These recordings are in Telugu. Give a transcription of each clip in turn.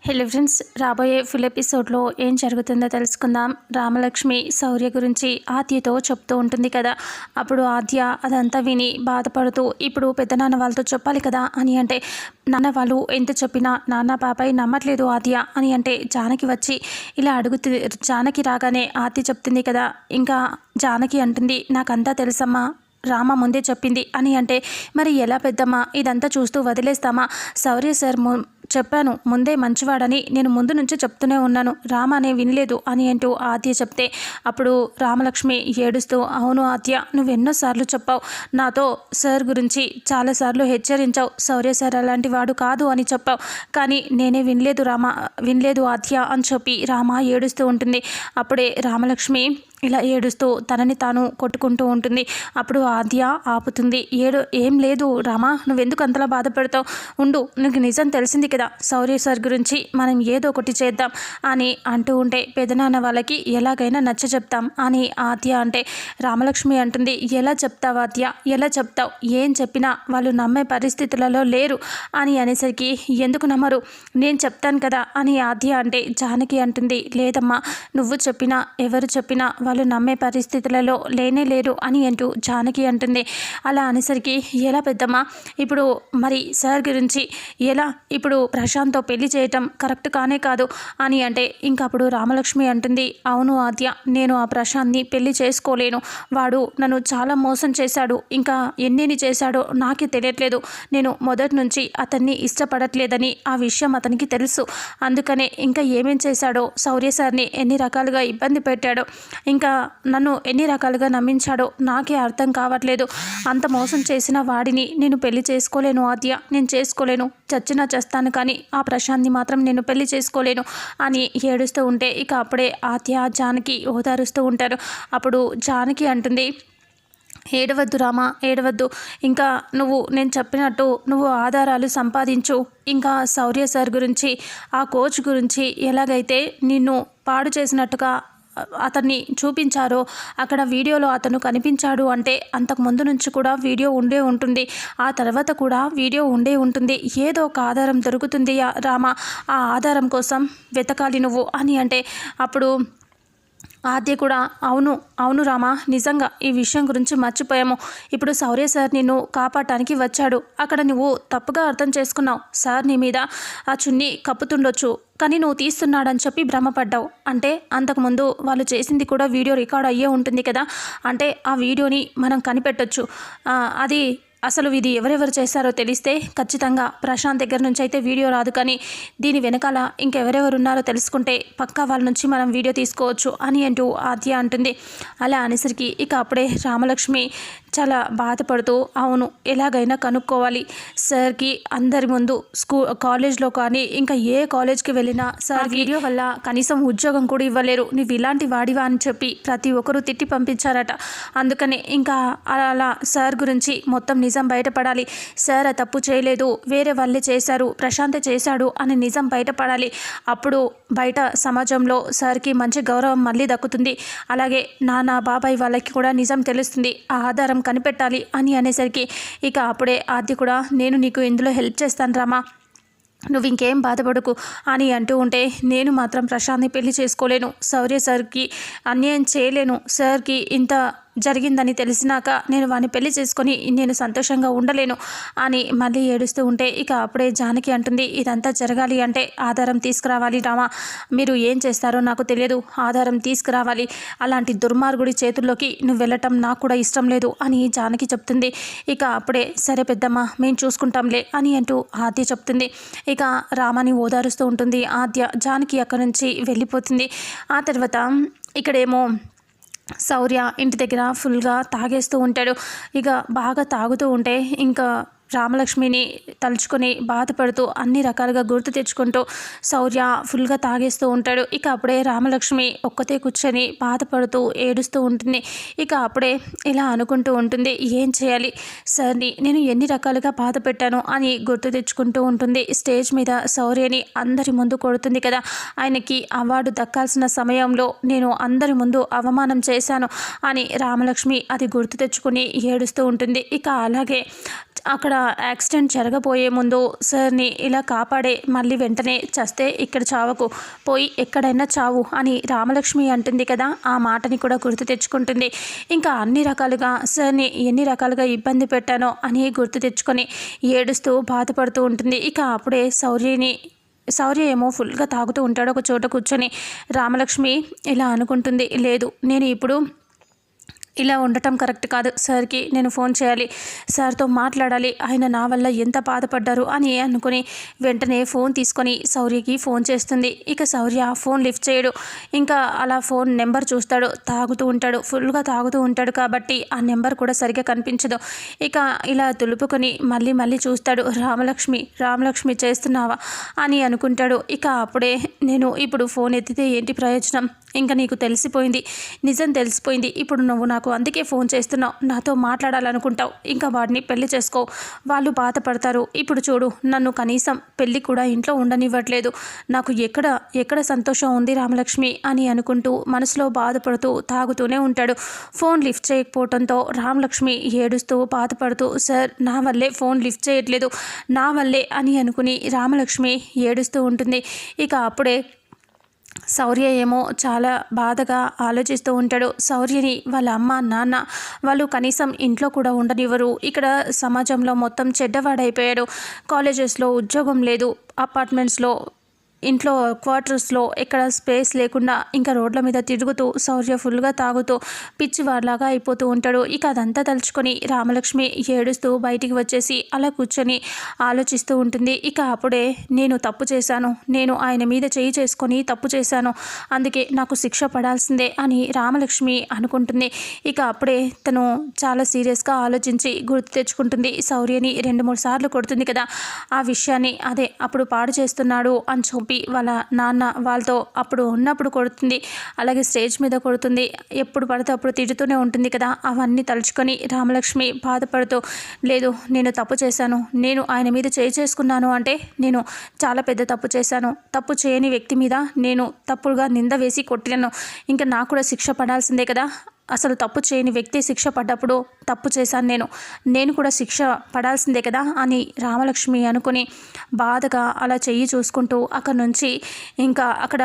హలో ఫ్రెండ్స్, రాబోయే ఫుల్ ఎపిసోడ్లో ఏం జరుగుతుందో తెలుసుకుందాం. రామలక్ష్మి శౌర్య గురించి ఆద్యతో చెప్తూ ఉంటుంది కదా. అప్పుడు ఆద్య అదంతా విని బాధపడుతూ ఇప్పుడు పెద్దనాన్న వాళ్ళతో చెప్పాలి కదా అని అంటే, నాన్న వాళ్ళు ఎంత చెప్పినా నాన్న పాపై నమ్మట్లేదు ఆద్య అని అంటే జానకి వచ్చి ఇలా అడుగుతుంది. జానకి రాగానే ఆద్య చెప్తుంది కదా. ఇంకా జానకి అంటుంది, నాకంతా తెలుసమ్మా, రామ ముందే చెప్పింది అని అంటే, మరి ఎలా పెద్దమ్మా, ఇదంతా చూస్తూ వదిలేస్తామా? శౌర్య సార్ చెప్పాను ముందే మంచివాడని, నేను ముందు నుంచి చెప్తూనే ఉన్నాను, రామ అనే వినలేదు అని అంటూ ఆద్య చెప్తే అప్పుడు రామలక్ష్మి ఏడుస్తూ, అవును ఆద్య, నువ్వెన్నోసార్లు చెప్పావు, నాతో సార్ గురించి చాలాసార్లు హెచ్చరించావు, శౌర్య సార్ అలాంటి వాడు కాదు అని చెప్పావు, కానీ నేనే వినలేదు ఆద్య అని చెప్పి రామ ఏడుస్తూ ఉంటుంది. అప్పుడే రామలక్ష్మి ఇలా ఏడుస్తూ తనని తాను కొట్టుకుంటూ ఉంటుంది. అప్పుడు ఆద్య ఆపుతుంది. ఏం లేదు రామా, నువ్వెందుకు అంతలా బాధపడతావు, ఉండు, నీకు నిజం తెలిసింది కదా, శౌర్య సార్ గురించి మనం ఏదో ఒకటి చేద్దాం అని అంటూ ఉంటే, పెదనాన్న వాళ్ళకి ఎలాగైనా నచ్చ చెప్తాం అని ఆద్య అంటే రామలక్ష్మి అంటుంది, ఎలా చెప్తావు ఆద్య, ఎలా చెప్తావు, ఏం చెప్పినా వాళ్ళు నమ్మే పరిస్థితులలో లేరు అని అనేసరికి, ఎందుకు నమ్మరు, నేను చెప్తాను కదా అని ఆద్య అంటే జానకి అంటుంది, లేదమ్మా, నువ్వు చెప్పినా ఎవరు చెప్పినా వాళ్ళు నమ్మే పరిస్థితులలో లేనే లేరు అని అంటూ జానకి అంటుంది. అలా అనేసరికి, ఎలా పెద్దమ్మా, ఇప్పుడు మరి సార్ గురించి ఎలా, ఇప్పుడు ప్రశాంత్తో పెళ్లి చేయటం కరెక్ట్ కానే కాదు అని అంటే, ఇంకప్పుడు రామలక్ష్మి అంటుంది, అవును ఆద్య, నేను ఆ ప్రశాంత్ని పెళ్లి చేసుకోలేను, వాడు నన్ను చాలా మోసం చేశాడు, ఇంకా ఎన్నిని చేశాడో నాకే తెలియట్లేదు, నేను మొదటి నుంచి అతన్ని ఇష్టపడట్లేదని ఆ విషయం అతనికి తెలుసు, అందుకనే ఇంకా ఏమేం చేశాడో, శౌర్య సార్ని ఎన్ని రకాలుగా ఇబ్బంది పెట్టాడో, ఇంకా నన్ను ఎన్ని రకాలుగా నమ్మించాడో నాకే అర్థం కావట్లేదు, అంత మోసం చేసిన వాడిని నేను పెళ్లి చేసుకోలేను ఆద్య, నేను చేసుకోలేను, చచ్చినా చేస్తాను, కానీ ఆ ప్రశాంత్ని మాత్రం నేను పెళ్లి చేసుకోలేను అని ఏడుస్తూ ఉంటే, ఇక అప్పుడే ఆద్య జానకి ఓదారుస్తూ ఉంటారు. అప్పుడు జానకి అంటుంది, ఏడవద్దు రామా, ఏడవద్దు, ఇంకా నేను చెప్పినట్టు నువ్వు ఆధారాలు సంపాదించు, ఇంకా శౌర్య సార్ గురించి, ఆ కోచ్ గురించి ఎలాగైతే నిన్ను పాడు చేసినట్టుగా అతన్ని చూపించారో, అక్కడ వీడియోలో అతను కనిపించాడు అంటే అంతకు ముందు నుంచి కూడా వీడియో ఉండే ఉంటుంది, ఆ తర్వాత కూడా వీడియో ఉండే ఉంటుంది, ఏదో ఒక ఆధారం దొరుకుతుంది రామ, ఆ ఆధారం కోసం వెతకాలి నువ్వు అని అంటే, అప్పుడు ఆద్య కూడా, అవును రామా, నిజంగా ఈ విషయం గురించి మర్చిపోయాము, ఇప్పుడు శౌర్య సార్ నిన్ను కాపాడటానికి వచ్చాడు, అక్కడ నువ్వు తప్పుగా అర్థం చేసుకున్నావు, సార్ నీ మీద ఆ చున్నీ కప్పుతుండొచ్చు, కానీ నువ్వు తీస్తున్నాడని చెప్పి భ్రమపడ్డావు, అంటే అంతకుముందు వాళ్ళు చేసింది కూడా వీడియో రికార్డ్ అయ్యే ఉంటుంది కదా, అంటే ఆ వీడియోని మనం కనిపెట్టొచ్చు, అది అసలు ఇది ఎవరెవరు చేశారో తెలిస్తే ఖచ్చితంగా ప్రశాంత్ దగ్గర నుంచి అయితే వీడియో రాదు, కానీ దీని వెనకాల ఇంకెవరెవరు ఉన్నారో తెలుసుకుంటే పక్కా వాళ్ళ నుంచి మనం వీడియో తీసుకోవచ్చు అని అంటూ ఆద్య అంటుంది. అలా అనేసరికి ఇక అప్పుడే రామలక్ష్మి చాలా బాధపడుతూ, అవును, ఎలాగైనా కనుక్కోవాలి, సార్కి అందరి ముందు కాలేజ్లో కానీ ఇంకా ఏ కాలేజ్కి వెళ్ళినా సార్ వీడియో వల్ల కనీసం ఉద్యోగం కూడా ఇవ్వలేరు, నువ్వు ఇలాంటి వాడివా అని చెప్పి ప్రతి ఒక్కరూ తిట్టి పంపించారట, అందుకనే ఇంకా అలా సార్ గురించి మొత్తం నిజం బయటపడాలి, సార్ ఆ తప్పు చేయలేదు, వేరే వాళ్ళే చేశారు, ప్రశాంతే చేశాడు అని నిజం బయటపడాలి, అప్పుడు బయట సమాజంలో సార్కి మంచి గౌరవం మళ్ళీ దక్కుతుంది, అలాగే నాన్న బాబాయ్ వాళ్ళకి కూడా నిజం తెలుస్తుంది, ఆ ఆధారం కనిపెట్టాలి అని అనేసరికి ఇక అప్పుడే ఆద్య కూడా, నేను నీకు ఇందులో హెల్ప్ చేస్తాను రామా, నువ్వు ఇంకేం బాధపడకు అని అంటూ ఉంటే, నేను మాత్రం ప్రశాంత్ని పెళ్లి చేసుకోలేను, శౌర్య సార్కి అన్యాయం చేయలేను, సార్కి ఇంత జరిగిందని తెలిసినాక నేను వాడిని పెళ్లి చేసుకొని నేను సంతోషంగా ఉండలేను అని మళ్ళీ ఏడుస్తూ ఉంటే, ఇక అప్పుడే జానకి అంటుంది, ఇదంతా జరగాలి అంటే ఆధారం తీసుకురావాలి రామా, మీరు ఏం చేస్తారో నాకు తెలియదు, ఆధారం తీసుకురావాలి, అలాంటి దుర్మార్గుడి చేతుల్లోకి నువ్వు వెళ్ళటం నాకు కూడా ఇష్టం లేదు అని జానకి చెప్తుంది. ఇక అప్పుడే సరే పెద్దమ్మ, మేము చూసుకుంటాంలే అని అంటూ ఆద్య చెప్తుంది. ఇక రామాని ఓదారుస్తూ ఉంటుంది ఆద్య. జానకి అక్కడి నుంచి వెళ్ళిపోతుంది. ఆ తర్వాత ఇక్కడేమో శౌర్య ఇంటి దగ్గర ఫుల్గా తాగేస్తూ ఉంటాడు. ఇక బాగా తాగుతూ ఉంటే ఇంకా రామలక్ష్మిని తలుచుకొని బాధపడుతూ అన్ని రకాలుగా గుర్తు తెచ్చుకుంటూ శౌర్య ఫుల్గా తాగేస్తూ ఉంటాడు. ఇక అప్పుడే రామలక్ష్మి ఒక్కతే కూర్చొని బాధపడుతూ ఏడుస్తూ ఉంటుంది. ఇక అప్పుడే ఇలా అనుకుంటూ ఉంటుంది, ఏం చేయాలి, సార్ని నేను ఎన్ని రకాలుగా బాధ పెట్టాను అని గుర్తు తెచ్చుకుంటూ ఉంటుంది. స్టేజ్ మీద శౌర్యని అందరి ముందు కొడుతుంది కదా, ఆయనకి అవార్డు దక్కాల్సిన సమయంలో నేను అందరి ముందు అవమానం చేశాను అని రామలక్ష్మి అది గుర్తు తెచ్చుకుని ఏడుస్తూ ఉంటుంది. ఇక అలాగే అక్కడ యాక్సిడెంట్ జరగబోయే ముందు సార్ని ఇలా కాపాడే, మళ్ళీ వెంటనే చస్తే ఇక్కడ చావకు, పోయి ఎక్కడైనా చావు అని రామలక్ష్మి అంటుంది కదా. ఆ మాటని కూడా గుర్తు తెచ్చుకుంటుంది. ఇంకా అన్ని రకాలుగా సార్ని ఎన్ని రకాలుగా ఇబ్బంది పెట్టానో అని గుర్తు తెచ్చుకొని ఏడుస్తూ బాధపడుతూ ఉంటుంది. ఇక అప్పుడే శౌర్య ఏమో ఫుల్గా తాగుతూ ఉంటాడు ఒక చోట కూర్చొని. రామలక్ష్మి ఇలా అనుకుంటుంది, లేదు నేను ఇప్పుడు ఇలా ఉండటం కరెక్ట్ కాదు, సార్కి నేను ఫోన్ చేయాలి, సార్తో మాట్లాడాలి, ఆయన నా వల్ల ఎంత బాధపడ్డారు అని అనుకుని వెంటనే ఫోన్ తీసుకొని శౌర్యకి ఫోన్ చేస్తుంది. ఇక శౌర్య ఫోన్ లిఫ్ట్ చేయడు. ఇంకా అలా ఫోన్ నెంబర్ చూస్తాడు. తాగుతూ ఉంటాడు, ఫుల్గా తాగుతూ ఉంటాడు కాబట్టి ఆ నెంబర్ కూడా సరిగ్గా కనిపించదు. ఇక ఇలా తులుపుకొని మళ్ళీ చూస్తాడు. రామలక్ష్మి చేస్తున్నావా అని అనుకుంటాడు. ఇక అప్పుడే నేను ఇప్పుడు ఫోన్ ఎత్తితే ఏంటి ప్రయోజనం, ఇంకా నీకు తెలిసిపోయింది, నిజం తెలిసిపోయింది, ఇప్పుడు నువ్వు నాకు అందుకే ఫోన్ చేస్తున్నావు, నాతో మాట్లాడాలనుకుంటావు, ఇంకా వాడిని పెళ్లి చేసుకో, వాళ్ళు బాధపడతారు. ఇప్పుడు చూడు, నన్ను కనీసం పెళ్లి కూడా ఇంట్లో ఉండనివ్వట్లేదు, నాకు ఎక్కడ సంతోషం ఉంది రామలక్ష్మి అని అనుకుంటూ మనసులో బాధపడుతూ తాగుతూనే ఉంటాడు. ఫోన్ లిఫ్ట్ చేయకపోవడంతో రామలక్ష్మి ఏడుస్తూ బాధపడుతూ, సార్ నా వల్లే ఫోన్ లిఫ్ట్ చేయట్లేదు, నా వల్లే అని అనుకుని రామలక్ష్మి ఏడుస్తూ ఉంటుంది. ఇక అప్పుడే శౌర్య ఏమో చాలా బాధగా ఆలోచిస్తూ ఉంటాడు. శౌర్యని వాళ్ళ అమ్మ నాన్న వాళ్ళు కనీసం ఇంట్లో కూడా ఉండనివ్వరు. ఇక్కడ సమాజంలో మొత్తం చెడ్డవాడైపోయాడు. కాలేజెస్లో ఉద్యోగం లేదు, అపార్ట్మెంట్స్లో ఇంట్లో క్వార్టర్స్లో ఎక్కడ స్పేస్ లేకుండా ఇంకా రోడ్ల మీద తిరుగుతూ శౌర్య ఫుల్గా తాగుతూ పిచ్చివాడిలాగా అయిపోతూ ఉంటాడు. ఇక అదంతా తలుచుకొని రామలక్ష్మి ఏడుస్తూ బయటికి వచ్చేసి అలా కూర్చొని ఆలోచిస్తూ ఉంటుంది. ఇక అప్పుడే నేను తప్పు చేశాను, నేను ఆయన మీద చేయి చేసుకొని తప్పు చేశాను, అందుకే నాకు శిక్ష పడాల్సిందే అని రామలక్ష్మి అనుకుంటుంది. ఇక అప్పుడే తను చాలా సీరియస్గా ఆలోచించి గుర్తు తెచ్చుకుంటుంది. శౌర్యని 2-3 సార్లు కొడుతుంది కదా, ఆ విషయాన్ని అదే అప్పుడు పాడు చేస్తున్నాడు అని చెప్పి వాళ్ళ నాన్న వాళ్ళతో అప్పుడు ఉన్నప్పుడు కొడుతుంది, అలాగే స్టేజ్ మీద కొడుతుంది, ఎప్పుడు పడితే అప్పుడు తిడుతూనే ఉంటుంది కదా. అవన్నీ తలుచుకొని రామలక్ష్మి బాధపడుతూ, లేదు నేను తప్పు చేశాను, నేను ఆయన మీద చేసుకున్నాను అంటే నేను చాలా పెద్ద తప్పు చేశాను, తప్పు చేయని వ్యక్తి మీద నేను తప్పుగా నింద వేసి కొట్టాను, ఇంకా నాకు కూడా శిక్ష పడాల్సిందే కదా, అసలు తప్పు చేయని వ్యక్తి శిక్ష పడ్డప్పుడు తప్పు చేశాను, నేను కూడా శిక్ష పడాల్సిందే కదా అని రామలక్ష్మి అనుకుని బాధగా అలా చెయ్యి చూసుకుంటూ అక్కడి నుంచి ఇంకా అక్కడ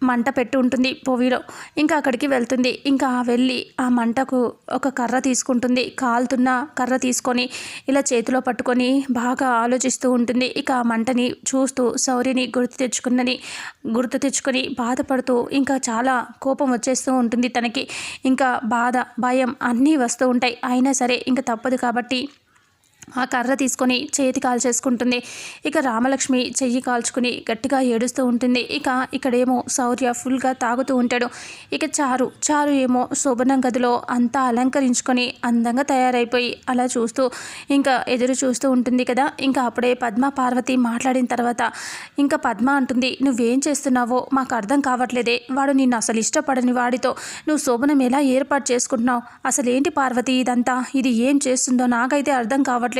మంట పెట్టి ఉంటుంది పొయ్యిలో, ఇంకా అక్కడికి వెళ్తుంది. ఇంకా వెళ్ళి ఆ మంటకు ఒక కర్ర తీసుకుంటుంది, కాలుతున్న కర్ర తీసుకొని ఇలా చేతిలో పట్టుకొని బాగా ఆలోచిస్తూ ఉంటుంది. ఇక ఆ మంటని చూస్తూ శౌర్యని గుర్తు తెచ్చుకొని బాధపడుతూ ఇంకా చాలా కోపం వచ్చేస్తూ ఉంటుంది తనకి. ఇంకా బాధ భయం అన్నీ వస్తూ ఉంటాయి. అయినా సరే ఇంకా తప్పదు కాబట్టి ఆ కర్ర తీసుకొని చేతి కాల్చేసుకుంటుంది. ఇక రామలక్ష్మి చెయ్యి కాల్చుకుని గట్టిగా ఏడుస్తూ ఉంటుంది. ఇక ఇక్కడేమో శౌర్య ఫుల్గా తాగుతూ ఉంటాడు. ఇక చారు ఏమో శోభనం గదిలో అంతా అలంకరించుకొని అందంగా తయారైపోయి అలా చూస్తూ ఇంకా ఎదురు చూస్తూ ఉంటుంది కదా. ఇంకా అప్పుడే పద్మ పార్వతి మాట్లాడిన తర్వాత ఇంకా పద్మ అంటుంది, నువ్వేం చేస్తున్నావో మాకు అర్థం కావట్లేదే, వాడు నిన్ను అసలు ఇష్టపడని వాడితో నువ్వు శోభనం ఎలా ఏర్పాటు చేసుకుంటున్నావు, అసలు ఏంటి పార్వతి ఇదంతా, ఇది ఏం చేస్తుందో నాకైతే అర్థం కావట్లేదు,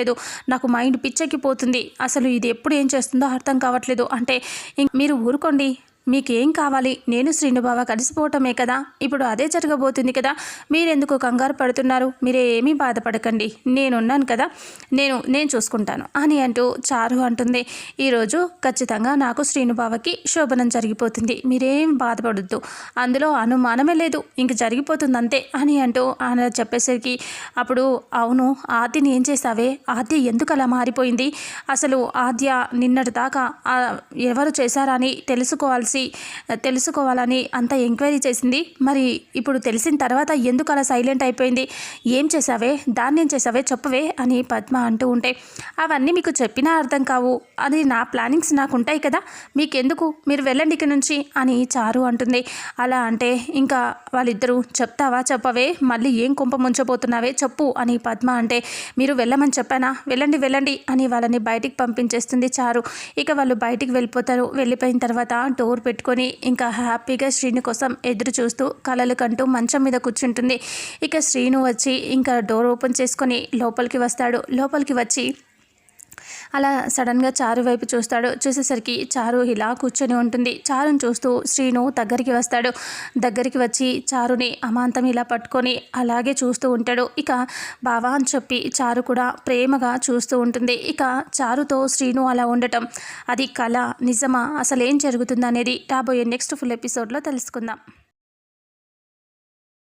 నాకు మైండ్ పిచ్చెక్కిపోతుంది, అసలు ఇది ఎప్పుడు ఏం చేస్తుందో అర్థం కావట్లేదు అంటే మీరు ఊరుకోండి, మీకేం కావాలి, నేను శ్రీనుబావ కలిసిపోవటమే కదా, ఇప్పుడు అదే జరగబోతుంది కదా, మీరెందుకు కంగారు పడుతున్నారు, మీరేమీ బాధపడకండి, నేనున్నాను కదా, నేను చూసుకుంటాను అని అంటూ చారు అంటుంది. ఈరోజు ఖచ్చితంగా నాకు శ్రీనుబావకి శోభనం జరిగిపోతుంది, మీరేం బాధపడద్దు, అందులో అనుమానమే లేదు, ఇంక జరిగిపోతుంది అంతే అని అంటూ ఆయన చెప్పేసరికి అప్పుడు అవును ఆద్యని ఏం చేసావే, ఆద్య ఎందుకు అలా మారిపోయింది, అసలు ఆద్య నిన్నటి దాకా ఎవరు చేశారా అని తెలుసుకోవాలని అంత ఎంక్వైరీ చేసింది, మరి ఇప్పుడు తెలిసిన తర్వాత ఎందుకు అలా సైలెంట్ అయిపోయింది, ఏం చేసావే, దాన్ని ఏం చేసావే చెప్పవే అని పద్మ అంటూ ఉంటే, అవన్నీ మీకు చెప్పినా అర్థం కావు, అది నా ప్లానింగ్స్ నాకు ఉంటాయి కదా, మీకెందుకు, మీరు వెళ్ళండి ఇక నుంచి అని చారు అంటుంది. అలా అంటే ఇంకా వాళ్ళిద్దరూ చెప్తావా చెప్పవే, మళ్ళీ ఏం కుంప ముంచబోతున్నావే చెప్పు అని పద్మ అంటే, మీరు వెళ్ళమని చెప్పానా, వెళ్ళండి అని వాళ్ళని బయటికి పంపించేస్తుంది చారు. ఇక వాళ్ళు బయటికి వెళ్ళిపోతారు. వెళ్ళిపోయిన తర్వాత డోర్ పెట్టుకొని ఇంకా హ్యాపీగా శ్రీను కోసం ఎదురు చూస్తూ కలలు కంటూ మంచం మీద కూర్చుంటుంది. ఇక శ్రీను వచ్చి ఇంకా డోర్ ఓపెన్ చేసుకొని లోపలికి వస్తాడు. లోపలికి వచ్చి అలా సడన్గా చారు వైపు చూస్తాడు. చూసేసరికి చారు ఇలా కూర్చొని ఉంటుంది. చారుని చూస్తూ శ్రీను దగ్గరికి వస్తాడు. దగ్గరికి వచ్చి చారుని అమాంతం ఇలా పట్టుకొని అలాగే చూస్తూ ఉంటాడు. ఇక బావా అని చెప్పి చారు కూడా ప్రేమగా చూస్తూ ఉంటుంది. ఇక చారుతో శ్రీను అలా ఉండటం అది కళ నిజమా, అసలు ఏం జరుగుతుందనేది రాబోయే నెక్స్ట్ ఫుల్ ఎపిసోడ్లో తెలుసుకుందాం.